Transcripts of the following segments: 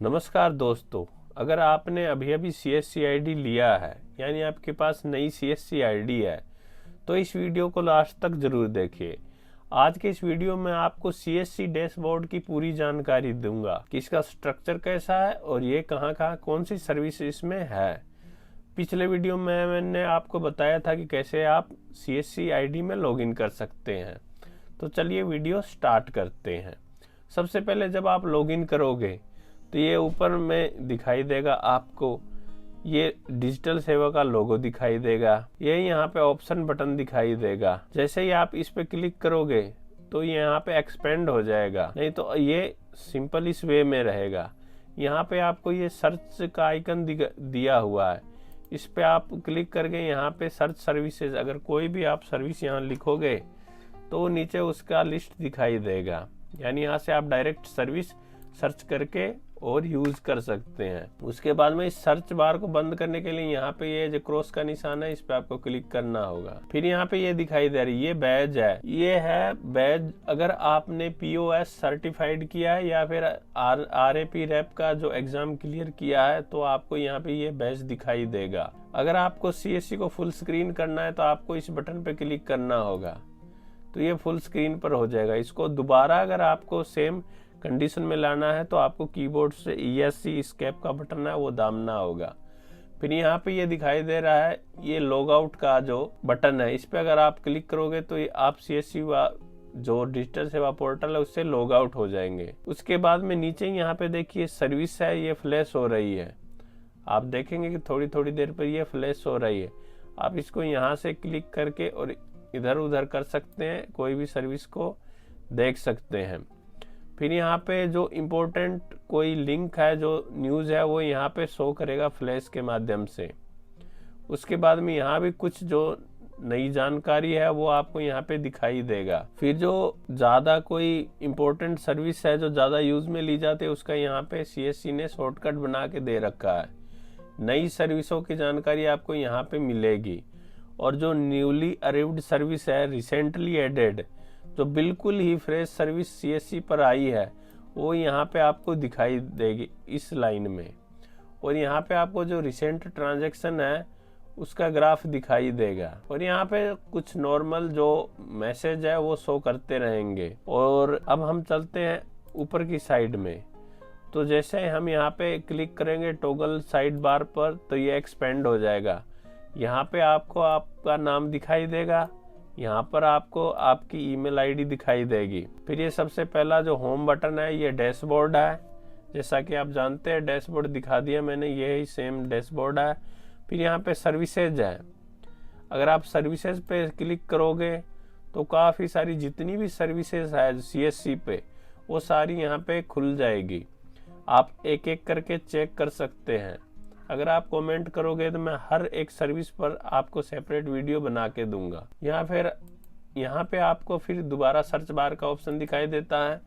नमस्कार दोस्तों, अगर आपने अभी अभी CSC ID लिया है यानी आपके पास नई CSC ID है तो इस वीडियो को लास्ट तक जरूर देखिए। आज के इस वीडियो में आपको CSC डैशबोर्ड की पूरी जानकारी दूंगा कि इसका स्ट्रक्चर कैसा है और ये कहाँ कौन सी सर्विस इसमें है। पिछले वीडियो में मैंने आपको बताया था कि कैसे आप CSC ID में लॉगिन कर सकते हैं। तो चलिए वीडियो स्टार्ट करते हैं। सबसे पहले जब आप लॉगिन करोगे तो ये ऊपर में दिखाई देगा आपको, ये डिजिटल सेवा का लोगो दिखाई देगा, ये यहाँ पे ऑप्शन बटन दिखाई देगा। जैसे ही आप इस पे क्लिक करोगे तो ये यहाँ पे एक्सपेंड हो जाएगा, नहीं तो ये सिंपल इस वे में रहेगा। यहाँ पे आपको ये सर्च का आइकन दिया हुआ है, इस पे आप क्लिक करके यहाँ पे सर्च सर्विसेज, अगर कोई भी आप सर्विस यहाँ लिखोगे तो नीचे उसका लिस्ट दिखाई देगा। यानी यहाँ से आप डायरेक्ट सर्विस सर्च करके और यूज कर सकते हैं। उसके बाद में इस सर्च बार को बंद करने के लिए यहाँ पे ये जो क्रॉस का निशान है इस पे आपको क्लिक करना होगा। फिर यहाँ पे ये दिखाई दे रही, ये बैज है, ये है बैज। अगर आपने POS सर्टिफाइड किया है या फिर RAP रैप का जो एग्जाम क्लियर किया है तो आपको यहाँ पे ये बैज दिखाई देगा। अगर आपको CSC को फुल स्क्रीन करना है तो आपको इस बटन पे क्लिक करना होगा, तो ये फुल स्क्रीन पर हो जाएगा। इसको दोबारा अगर आपको सेम कंडीशन में लाना है तो आपको कीबोर्ड से ESC एस्केप का बटन है वो दाबना होगा। फिर यहाँ पे ये दिखाई दे रहा है ये लॉग आउट का जो बटन है, इस पे अगर आप क्लिक करोगे तो आप CSC जो डिजिटल सेवा पोर्टल है उससे लॉग आउट हो जाएंगे। उसके बाद में नीचे यहाँ पे देखिए सर्विस है, ये फ्लैश हो रही है। आप देखेंगे कि थोड़ी थोड़ी देर पर ये फ्लैश हो रही है। आप इसको यहाँ से क्लिक करके और इधर उधर कर सकते हैं, कोई भी सर्विस को देख सकते हैं। फिर यहाँ पे जो इम्पोर्टेंट कोई लिंक है, जो न्यूज़ है, वो यहाँ पे शो करेगा फ्लैश के माध्यम से। उसके बाद में यहाँ भी कुछ जो नई जानकारी है वो आपको यहाँ पे दिखाई देगा। फिर जो ज़्यादा कोई इम्पोर्टेंट सर्विस है जो ज़्यादा यूज़ में ली जाती है उसका यहाँ पे CSC ने शॉर्टकट बना के दे रखा है। नई सर्विसों की जानकारी आपको यहाँ पे मिलेगी। और जो न्यूली अराइव्ड सर्विस है, रिसेंटली एडेड, जो बिल्कुल ही फ्रेश सर्विस CSC पर आई है, वो यहाँ पे आपको दिखाई देगी इस लाइन में। और यहाँ पे आपको जो रिसेंट ट्रांजैक्शन है उसका ग्राफ दिखाई देगा। और यहाँ पे कुछ नॉर्मल जो मैसेज है वो शो करते रहेंगे। और अब हम चलते हैं ऊपर की साइड में। तो जैसे हम यहाँ पे क्लिक करेंगे टॉगल साइड बार पर तो ये एक्सपेंड हो जाएगा। यहाँ पे आपको आपका नाम दिखाई देगा, यहाँ पर आपको आपकी ईमेल ID दिखाई देगी। फिर ये सबसे पहला जो होम बटन है ये डैशबोर्ड है। जैसा कि आप जानते हैं डैशबोर्ड दिखा दिया मैंने, यही सेम डैशबोर्ड है। फिर यहाँ पे सर्विसेज है। अगर आप सर्विसेज पे क्लिक करोगे तो काफ़ी सारी जितनी भी सर्विसेज है CSC पे वो सारी यहाँ पे खुल जाएगी। आप एक एक करके चेक कर सकते हैं। अगर आप कमेंट करोगे तो मैं हर एक सर्विस पर आपको सेपरेट वीडियो बना के दूंगा। यहाँ पे आपको फिर दोबारा सर्च बार का ऑप्शन दिखाई देता है।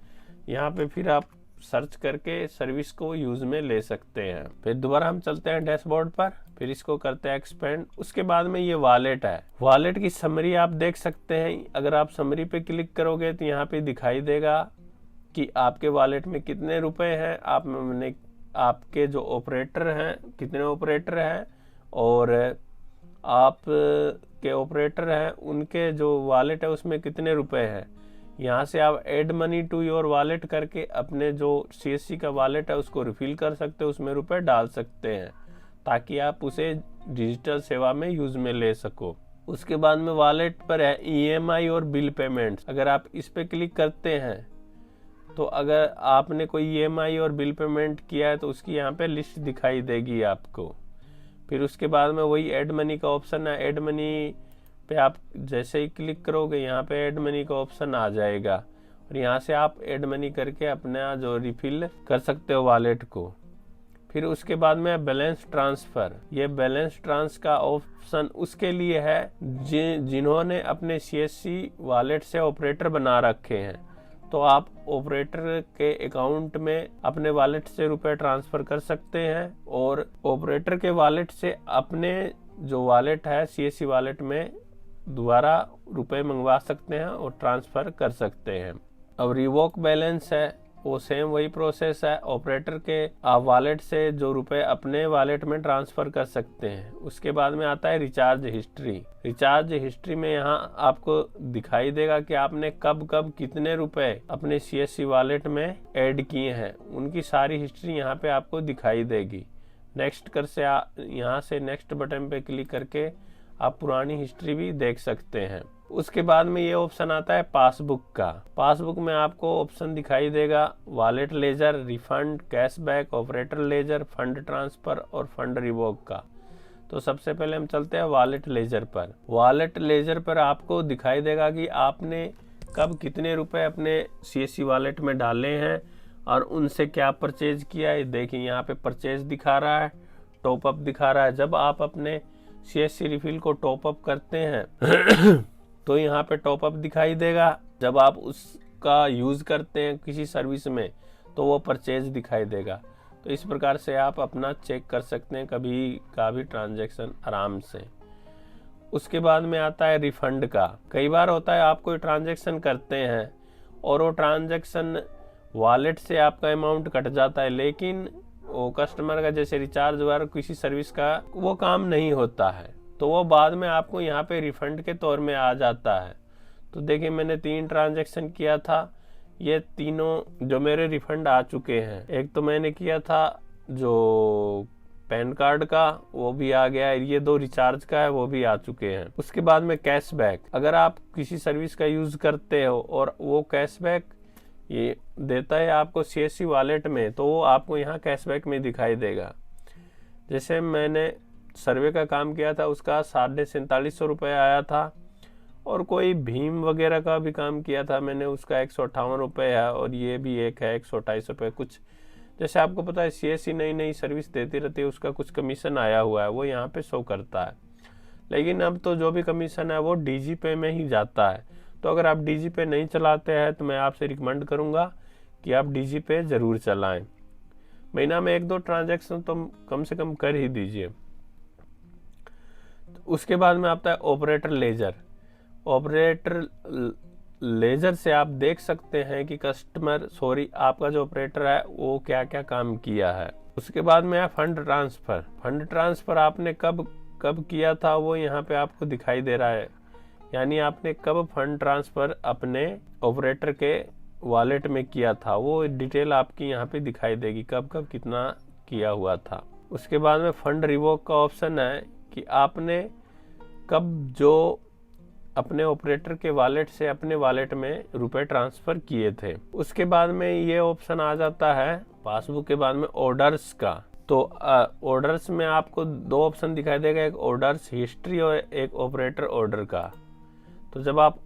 यहाँ पे फिर आप सर्च करके सर्विस को यूज में ले सकते हैं। फिर दोबारा हम चलते हैं डैशबोर्ड पर, फिर इसको करते हैं एक्सपेंड। उसके बाद में ये वॉलेट है। वॉलेट की समरी आप देख सकते हैं। अगर आप समरी पे क्लिक करोगे तो यहाँ पे दिखाई देगा कि आपके वॉलेट में कितने रुपए हैं, आपके जो ऑपरेटर हैं कितने ऑपरेटर हैं, और आप के ऑपरेटर हैं उनके जो वॉलेट है उसमें कितने रुपए हैं। यहाँ से आप add money to your wallet करके अपने जो CSC का वॉलेट है उसको रिफिल कर सकते हो, उसमें रुपए डाल सकते हैं ताकि आप उसे डिजिटल सेवा में यूज में ले सको। उसके बाद में वॉलेट पर है EMI और बिल पेमेंट्स। अगर आप इस पे क्लिक करते हैं तो अगर आपने कोई EMI और बिल पेमेंट किया है तो उसकी यहाँ पे लिस्ट दिखाई देगी आपको। फिर उसके बाद में वही ऐड मनी का ऑप्शन है। ऐड मनी पे आप जैसे ही क्लिक करोगे यहाँ पे ऐड मनी का ऑप्शन आ जाएगा और यहाँ से आप ऐड मनी करके अपना जो रिफिल कर सकते हो वॉलेट को। फिर उसके बाद में बैलेंस ट्रांसफ़र। ये बैलेंस ट्रांस का ऑप्शन उसके लिए है जिन्होंने अपने CSC वॉलेट से ऑपरेटर बना रखे हैं। तो आप ऑपरेटर के अकाउंट में अपने वॉलेट से रुपए ट्रांसफ़र कर सकते हैं और ऑपरेटर के वॉलेट से अपने जो वॉलेट है CSC वॉलेट में दोबारा रुपए मंगवा सकते हैं और ट्रांसफ़र कर सकते हैं। अब रिवोक बैलेंस है। वो सेम वही प्रोसेस है। ऑपरेटर के आप वॉलेट से जो रुपए अपने वॉलेट में ट्रांसफ़र कर सकते हैं। उसके बाद में आता है रिचार्ज हिस्ट्री। रिचार्ज हिस्ट्री में यहाँ आपको दिखाई देगा कि आपने कब कब कितने रुपए अपने CSC वॉलेट में ऐड किए हैं, उनकी सारी हिस्ट्री यहाँ पे आपको दिखाई देगी। नेक्स्ट कर से यहाँ से नेक्स्ट बटन पे क्लिक करके आप पुरानी हिस्ट्री भी देख सकते हैं। उसके बाद में ये ऑप्शन आता है पासबुक का। पासबुक में आपको ऑप्शन दिखाई देगा wallet ledger, refund, cashback, operator ledger, fund transfer और फंड रिवोक का। तो सबसे पहले हम चलते हैं वॉलेट लेजर पर। वॉलेट लेजर पर आपको दिखाई देगा कि आपने कब कितने रुपए अपने CSC वॉलेट में डाले हैं और उनसे क्या परचेज किया है। देखिए यहाँ पे परचेज दिखा रहा है, टॉपअप दिखा रहा है। जब आप अपने CSC रिफिल को टॉपअप करते हैं तो यहाँ पे टॉपअप दिखाई देगा। जब आप उसका यूज़ करते हैं किसी सर्विस में तो वो परचेज दिखाई देगा। तो इस प्रकार से आप अपना चेक कर सकते हैं कभी का भी ट्रांजैक्शन आराम से। उसके बाद में आता है रिफंड का। कई बार होता है आप कोई ट्रांजैक्शन करते हैं और वो ट्रांजैक्शन वॉलेट से आपका अमाउंट कट जाता है, लेकिन वो कस्टमर का जैसे रिचार्ज वगैरह किसी सर्विस का वो काम नहीं होता है, तो वो बाद में आपको यहाँ पे रिफंड के तौर में आ जाता है। तो देखिए मैंने 3 ट्रांजैक्शन किया था, ये तीनों जो मेरे रिफंड आ चुके हैं। एक तो मैंने किया था जो पैन कार्ड का, वो भी आ गया है। ये 2 रिचार्ज का है, वो भी आ चुके हैं। उसके बाद में कैशबैक। अगर आप किसी सर्विस का यूज़ करते हो और वो कैशबैक ये देता है आपको CSC वॉलेट में, तो वो आपको यहाँ कैशबैक में दिखाई देगा। जैसे मैंने सर्वे का काम किया था, उसका 4750 रुपये आया था, और कोई भीम वगैरह का भी काम किया था मैंने, उसका 158 रुपये है, और ये भी एक है 128 रुपये। कुछ जैसे आपको पता है CSC नई नई सर्विस देती रहती है, उसका कुछ कमीशन आया हुआ है, वो यहाँ पे शो करता है। लेकिन अब तो जो भी कमीशन है वो DigiPay में ही जाता है। तो अगर आप DigiPay नहीं चलाते हैं तो मैं आपसे रिकमेंड करूँगा कि आप DigiPay ज़रूर चलाएँ। महीना में 1-2 ट्रांजैक्शन तो कम से कम कर ही दीजिए। उसके बाद में आता है ऑपरेटर लेजर। ऑपरेटर लेजर से आप देख सकते हैं कि आपका जो ऑपरेटर है वो क्या क्या काम किया है। उसके बाद में है फंड ट्रांसफ़र। फंड ट्रांसफ़र आपने कब कब किया था वो यहाँ पे आपको दिखाई दे रहा है, यानी आपने कब फंड ट्रांसफ़र अपने ऑपरेटर के वॉलेट में किया था, वो डिटेल आपकी यहाँ पे दिखाई देगी, कब कब कितना किया हुआ था। उसके बाद में फंड रिवोक का ऑप्शन है कि आपने कब जो अपने ऑपरेटर के वॉलेट से अपने वॉलेट में रुपए ट्रांसफ़र किए थे। उसके बाद में ये ऑप्शन आ जाता है पासबुक के बाद में ऑर्डर्स का। तो ऑर्डर्स में आपको 2 ऑप्शन दिखाई देगा, एक ऑर्डर्स हिस्ट्री और एक ऑपरेटर ऑर्डर का। तो जब आप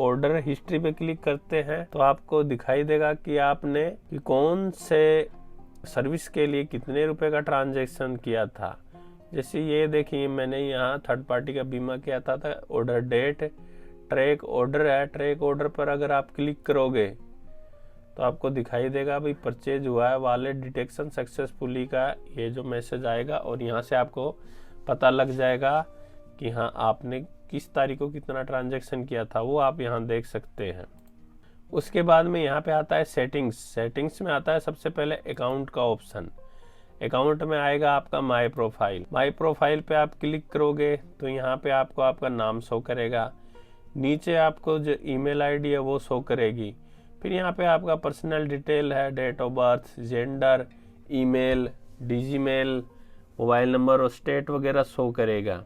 ऑर्डर हिस्ट्री पे क्लिक करते हैं तो आपको दिखाई देगा कि आपने कौन से सर्विस के लिए कितने रुपए का ट्रांजैक्शन किया था। जैसे ये देखिए मैंने यहाँ थर्ड पार्टी का बीमा किया था ऑर्डर डेट, ट्रैक ऑर्डर है। ट्रैक ऑर्डर पर अगर आप क्लिक करोगे तो आपको दिखाई देगा भाई परचेज हुआ है, वॉलेट डिटेक्शन सक्सेसफुली का ये जो मैसेज आएगा, और यहाँ से आपको पता लग जाएगा कि हाँ आपने किस तारीख को कितना ट्रांजैक्शन किया था, वो आप यहाँ देख सकते हैं। उसके बाद में यहाँ पे आता है सेटिंग्स। सेटिंग्स में आता है सबसे पहले अकाउंट का ऑप्शन। अकाउंट में आएगा आपका माई प्रोफाइल। माई प्रोफाइल पे आप क्लिक करोगे तो यहाँ पे आपको आपका नाम शो करेगा, नीचे आपको जो ईमेल आईडी है वो शो करेगी, फिर यहाँ पे आपका पर्सनल डिटेल है, date of birth, gender, email, डिजीमेल, मोबाइल नंबर और स्टेट वगैरह शो करेगा।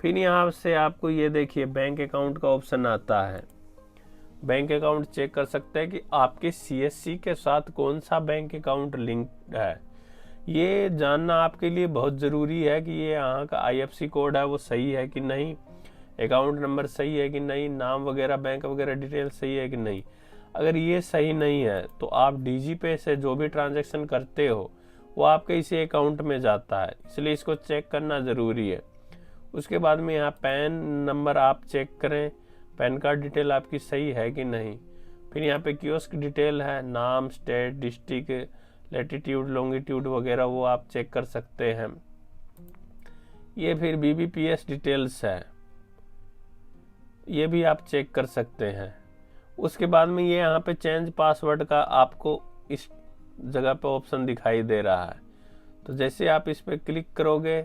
फिर यहाँ से आपको ये देखिए बैंक अकाउंट का ऑप्शन आता है। बैंक अकाउंट चेक कर सकते हैं कि आपके CSC के साथ कौन सा बैंक अकाउंट लिंक्ड है। ये जानना आपके लिए बहुत ज़रूरी है कि ये यहाँ का IFSC कोड है वो सही है कि नहीं, अकाउंट नंबर सही है कि नहीं, नाम वगैरह बैंक वगैरह डिटेल सही है कि नहीं। अगर ये सही नहीं है तो आप DigiPay से जो भी ट्रांजैक्शन करते हो वो आपके इसी अकाउंट में जाता है, इसलिए इसको चेक करना ज़रूरी है। उसके बाद में यहाँ पैन नंबर आप चेक करें, पैन कार्ड डिटेल आपकी सही है कि नहीं। फिर यहाँ पे कियोस्क डिटेल है, नाम, स्टेट, डिस्ट्रिक्ट, लैटिट्यूड, लॉन्गिट्यूड वगैरह वो आप चेक कर सकते हैं। ये फिर BBPS डिटेल्स है, ये भी आप चेक कर सकते हैं। उसके बाद में ये यहाँ पे चेंज पासवर्ड का आपको इस जगह पे ऑप्शन दिखाई दे रहा है। तो जैसे आप इस पर क्लिक करोगे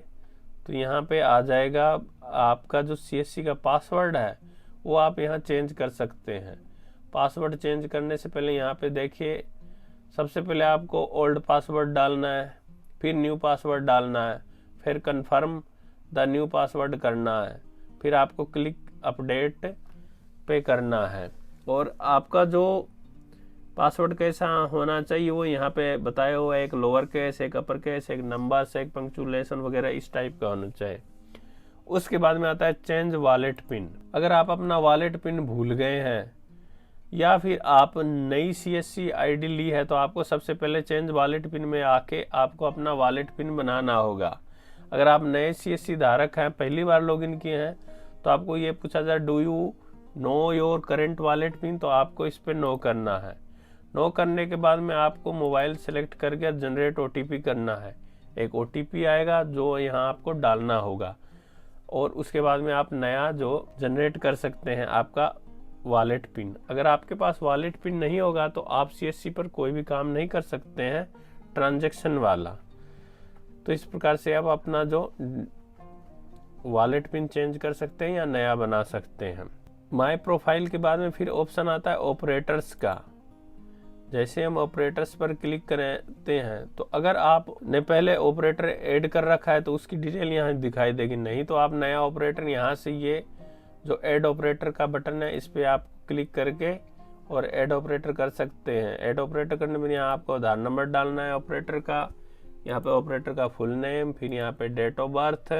तो यहाँ पे आ जाएगा आपका जो CSC का पासवर्ड है वो आप यहाँ चेंज कर सकते हैं। पासवर्ड चेंज करने से पहले यहाँ पे देखिए, सबसे पहले आपको ओल्ड पासवर्ड डालना है, फिर न्यू पासवर्ड डालना है, फिर कंफर्म द न्यू पासवर्ड करना है, फिर आपको क्लिक अपडेट पे करना है। और आपका जो पासवर्ड कैसा होना चाहिए वो यहाँ पे बताया हुआ है, एक लोअर केस, एक अपर केस, एक नंबर्स, एक पंक्चुएशन वगैरह इस टाइप का होना चाहिए। उसके बाद में आता है चेंज वॉलेट पिन। अगर आप अपना वॉलेट पिन भूल गए हैं या फिर आप नई CSC ID ली है तो आपको सबसे पहले चेंज वॉलेट पिन में आके आपको अपना वॉलेट पिन बनाना होगा। अगर आप नए CSC धारक हैं, पहली बार लॉगिन किए हैं, तो आपको ये पूछा जाए do you know your current wallet pin, तो आपको इस पर नो करना है। नो करने के बाद में आपको मोबाइल सेलेक्ट करके जनरेट OTP करना है। एक OTP आएगा जो यहाँ आपको डालना होगा और उसके बाद में आप नया जो जनरेट कर सकते हैं आपका वॉलेट पिन। अगर आपके पास वॉलेट पिन नहीं होगा तो आप CSC पर कोई भी काम नहीं कर सकते हैं ट्रांजैक्शन वाला। तो इस प्रकार से आप अपना जो वॉलेट पिन चेंज कर सकते हैं या नया बना सकते हैं। माय प्रोफाइल के बाद में फिर ऑप्शन आता है ऑपरेटर्स का। जैसे हम ऑपरेटर्स पर क्लिक करते हैं तो अगर आपने पहले ऑपरेटर ऐड कर रखा है तो उसकी डिटेल यहाँ दिखाई देगी, नहीं तो आप नया ऑपरेटर यहाँ से ये जो ऐड ऑपरेटर का बटन है इस पर आप क्लिक करके और ऐड ऑपरेटर कर सकते हैं। ऐड ऑपरेटर करने में यहाँ आपको आधार नंबर डालना है ऑपरेटर का, यहाँ पे ऑपरेटर का फुल नेम, फिर यहाँ पे डेट ऑफ बर्थ,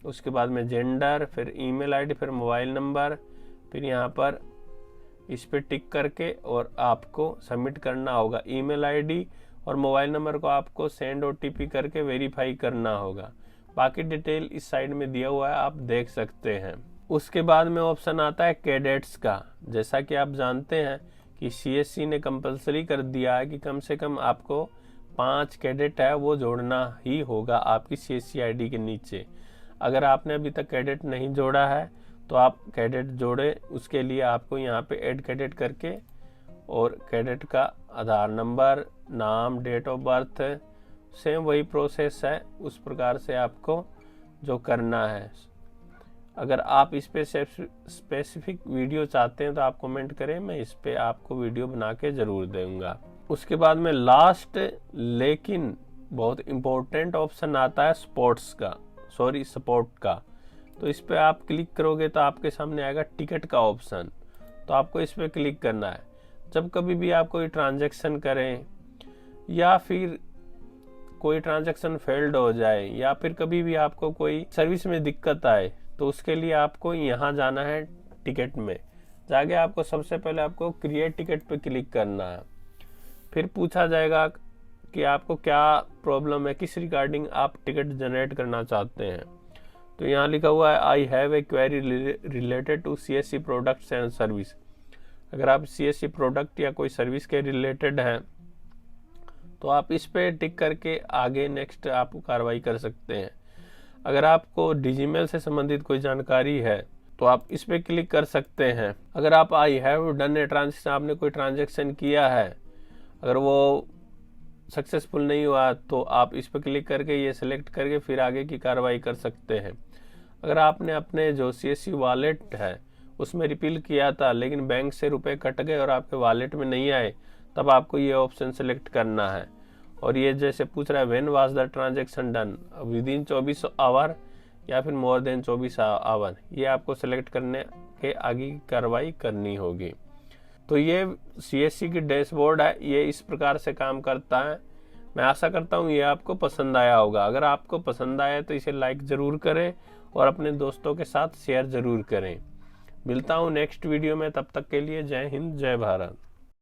उसके बाद में जेंडर, फिर ईमेल आईडी, फिर मोबाइल नंबर, फिर यहाँ पर इस पे टिक करके और आपको सबमिट करना होगा। ईमेल आईडी और मोबाइल नंबर को आपको सेंड OTP करके वेरीफाई करना होगा। बाकी डिटेल इस साइड में दिया हुआ है, आप देख सकते हैं। उसके बाद में ऑप्शन आता है कैडेट्स का। जैसा कि आप जानते हैं कि CSC ने कंपलसरी कर दिया है कि कम से कम आपको 5 कैडेट है वो जोड़ना ही होगा आपकी CSC ID के नीचे। अगर आपने अभी तक कैडेट नहीं जोड़ा है तो आप कैडेट जोड़े, उसके लिए आपको यहाँ पे ऐड कैडेट करके और कैडेट का आधार नंबर, नाम, डेट ऑफ बर्थ, सेम वही प्रोसेस है, उस प्रकार से आपको जो करना है। अगर आप इस पे स्पेसिफिक वीडियो चाहते हैं तो आप कमेंट करें, मैं इस पे आपको वीडियो बना के ज़रूर दूंगा। उसके बाद में लास्ट लेकिन बहुत इम्पोर्टेंट ऑप्शन आता है सपोर्ट का। तो इस पे आप क्लिक करोगे तो आपके सामने आएगा टिकट का ऑप्शन, तो आपको इस पे क्लिक करना है। जब कभी भी आप कोई ट्रांजैक्शन करें या फिर कोई ट्रांजैक्शन फेल्ड हो जाए या फिर कभी भी आपको कोई सर्विस में दिक्कत आए तो उसके लिए आपको यहाँ जाना है टिकट में। जाके आपको सबसे पहले आपको क्रिएट टिकट पे क्लिक करना है। फिर पूछा जाएगा कि आपको क्या प्रॉब्लम है, किस रिगार्डिंग आप टिकट जनरेट करना चाहते हैं। तो यहाँ लिखा हुआ है I have a query related to CSC products and service. अगर आप CSC प्रोडक्ट या कोई सर्विस के रिलेटेड हैं तो आप इस पे टिक करके आगे नेक्स्ट आप कार्रवाई कर सकते हैं। अगर आपको डिजीमेल से संबंधित कोई जानकारी है तो आप इस पे क्लिक कर सकते हैं। अगर आप I have done a transaction, आपने कोई ट्रांजेक्शन किया है, अगर वो सक्सेसफुल नहीं हुआ तो आप इस पर क्लिक करके ये सिलेक्ट करके फिर आगे की कार्रवाई कर सकते हैं। अगर आपने अपने जो CSC वॉलेट है उसमें रिपील किया था लेकिन बैंक से रुपए कट गए और आपके वॉलेट में नहीं आए, तब आपको ये ऑप्शन सेलेक्ट करना है। और ये जैसे पूछ रहा है when was the transaction done, within 24 hour या फिर मोर देन 24 आवर, ये आपको सेलेक्ट करने के आगे की कार्रवाई करनी होगी। तो ये CSC की डैशबोर्ड है, ये इस प्रकार से काम करता है। मैं आशा करता हूँ ये आपको पसंद आया होगा। अगर आपको पसंद आया तो इसे लाइक ज़रूर करें और अपने दोस्तों के साथ शेयर ज़रूर करें। मिलता हूँ नेक्स्ट वीडियो में, तब तक के लिए जय हिंद, जय भारत।